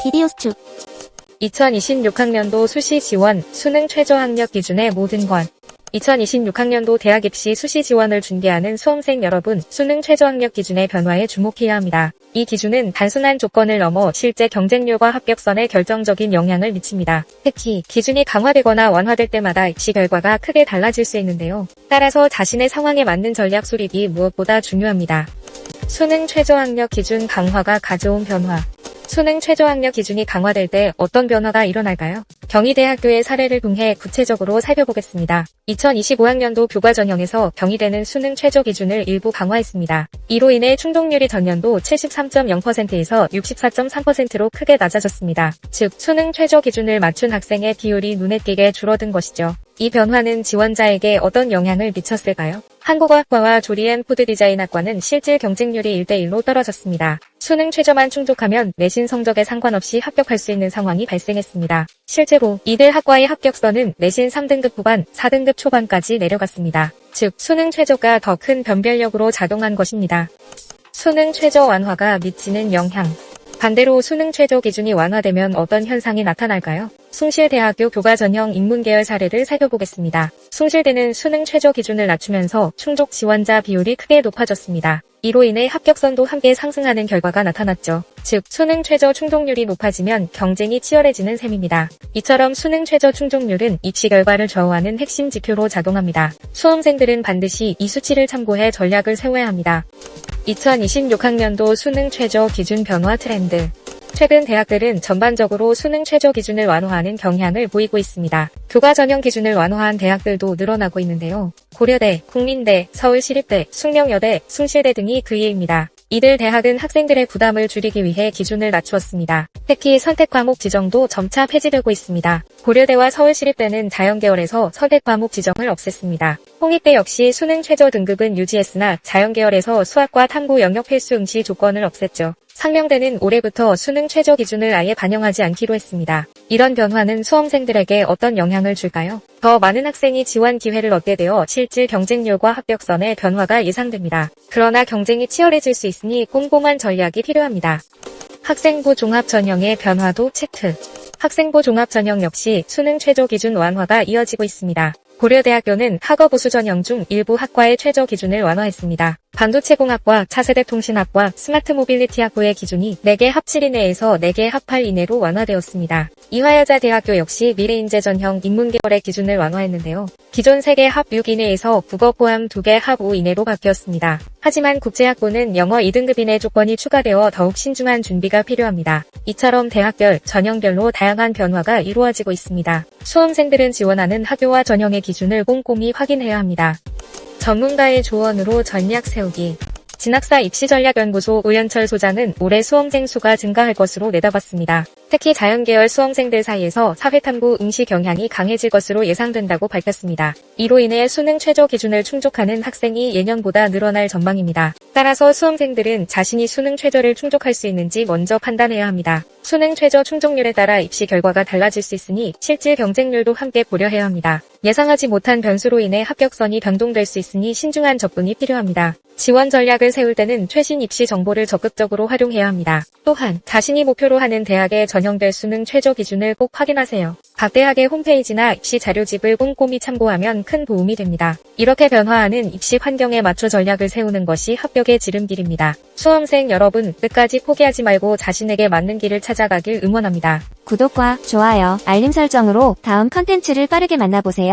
비디오 수축 2026학년도 수시 지원, 수능 최저 학력 기준의 모든 권. 2026학년도 대학 입시 수시 지원을 준비하는 수험생 여러분, 수능 최저 학력 기준의 변화에 주목해야 합니다. 이 기준은 단순한 조건을 넘어 실제 경쟁률과 합격선에 결정적인 영향을 미칩니다. 특히 기준이 강화되거나 완화될 때마다 입시 결과가 크게 달라질 수 있는데요. 따라서 자신의 상황에 맞는 전략 수립이 무엇보다 중요합니다. 수능 최저 학력 기준 강화가 가져온 변화. 수능 최저 학력 기준이 강화될 때 어떤 변화가 일어날까요? 경희대학교의 사례를 통해 구체적으로 살펴보겠습니다. 2025학년도 교과 전형에서 경희대는 수능 최저 기준을 일부 강화했습니다. 이로 인해 충족률이 전년도 73.0%에서 64.3%로 크게 낮아졌습니다. 즉, 수능 최저 기준을 맞춘 학생의 비율이 눈에 띄게 줄어든 것이죠. 이 변화는 지원자에게 어떤 영향을 미쳤을까요? 한국어학과와 조리앤푸드디자인학과는 실질 경쟁률이 1대1로 떨어졌습니다. 수능 최저만 충족하면 내신 성적에 상관없이 합격할 수 있는 상황이 발생했습니다. 실제로 이들 학과의 합격선은 내신 3등급 후반, 4등급 초반까지 내려갔습니다. 즉, 수능 최저가 더 큰 변별력으로 작용한 것입니다. 수능 최저 완화가 미치는 영향. 반대로 수능 최저 기준이 완화되면 어떤 현상이 나타날까요? 숭실대학교 교과 전형 인문계열 사례를 살펴보겠습니다. 숭실대는 수능 최저 기준을 낮추면서 충족 지원자 비율이 크게 높아졌습니다. 이로 인해 합격선도 함께 상승하는 결과가 나타났죠. 즉, 수능 최저 충족률이 높아지면 경쟁이 치열해지는 셈입니다. 이처럼 수능 최저 충족률은 입시 결과를 좌우하는 핵심 지표로 작용합니다. 수험생들은 반드시 이 수치를 참고해 전략을 세워야 합니다. 2026학년도 수능 최저 기준 변화 트렌드. 최근 대학들은 전반적으로 수능 최저 기준을 완화하는 경향을 보이고 있습니다. 교과 전형 기준을 완화한 대학들도 늘어나고 있는데요. 고려대, 국민대, 서울시립대, 숙명여대, 숭실대 등이 그 예입니다. 이들 대학은 학생들의 부담을 줄이기 위해 기준을 낮추었습니다. 특히 선택 과목 지정도 점차 폐지되고 있습니다. 고려대와 서울시립대는 자연계열에서 선택 과목 지정을 없앴습니다. 홍익대 역시 수능 최저 등급은 유지했으나 자연계열에서 수학과 탐구 영역 필수 응시 조건을 없앴죠. 상명대는 올해부터 수능 최저 기준을 아예 반영하지 않기로 했습니다. 이런 변화는 수험생들에게 어떤 영향을 줄까요? 더 많은 학생이 지원 기회를 얻게 되어 실질 경쟁률과 합격선의 변화가 예상됩니다. 그러나 경쟁이 치열해질 수 있으니 꼼꼼한 전략이 필요합니다. 학생부 종합 전형의 변화도 체크. 학생부 종합 전형 역시 수능 최저 기준 완화가 이어지고 있습니다. 고려대학교는 학업우수 전형 중 일부 학과의 최저 기준을 완화했습니다. 반도체공학과, 차세대 통신학과, 스마트 모빌리티 학부의 기준이 4개 합 7 이내에서 4개 합 8 이내로 완화되었습니다. 이화여자대학교 역시 미래인재 전형 인문계열의 기준을 완화했는데요. 기존 3개 합 6 이내에서 국어 포함 2개 합 5 이내로 바뀌었습니다. 하지만 국제학부는 영어 2등급 이내 조건이 추가되어 더욱 신중한 준비가 필요합니다. 이처럼 대학별, 전형별로 다양한 변화가 이루어지고 있습니다. 수험생들은 지원하는 학교와 전형의 기준을 꼼꼼히 확인해야 합니다. 전문가의 조언으로 전략 세우기. 진학사 입시전략연구소 우연철 소장은 올해 수험생 수가 증가할 것으로 내다봤습니다. 특히 자연계열 수험생들 사이에서 사회탐구 응시 경향이 강해질 것으로 예상된다고 밝혔습니다. 이로 인해 수능 최저 기준을 충족하는 학생이 예년보다 늘어날 전망입니다. 따라서 수험생들은 자신이 수능 최저를 충족할 수 있는지 먼저 판단해야 합니다. 수능 최저 충족률에 따라 입시 결과가 달라질 수 있으니 실질 경쟁률도 함께 고려해야 합니다. 예상하지 못한 변수로 인해 합격선이 변동될 수 있으니 신중한 접근이 필요합니다. 지원 전략을 세울 때는 최신 입시 정보를 적극적으로 활용해야 합니다. 또한 자신이 목표로 하는 대학의 전형별 수능 최저 기준을 꼭 확인하세요. 각 대학의 홈페이지나 입시 자료집을 꼼꼼히 참고하면 큰 도움이 됩니다. 이렇게 변화하는 입시 환경에 맞춰 전략을 세우는 것이 합격의 지름길입니다. 수험생 여러분, 끝까지 포기하지 말고 자신에게 맞는 길을 찾아가길 응원합니다. 구독과 좋아요, 알림 설정으로 다음 컨텐츠를 빠르게 만나보세요.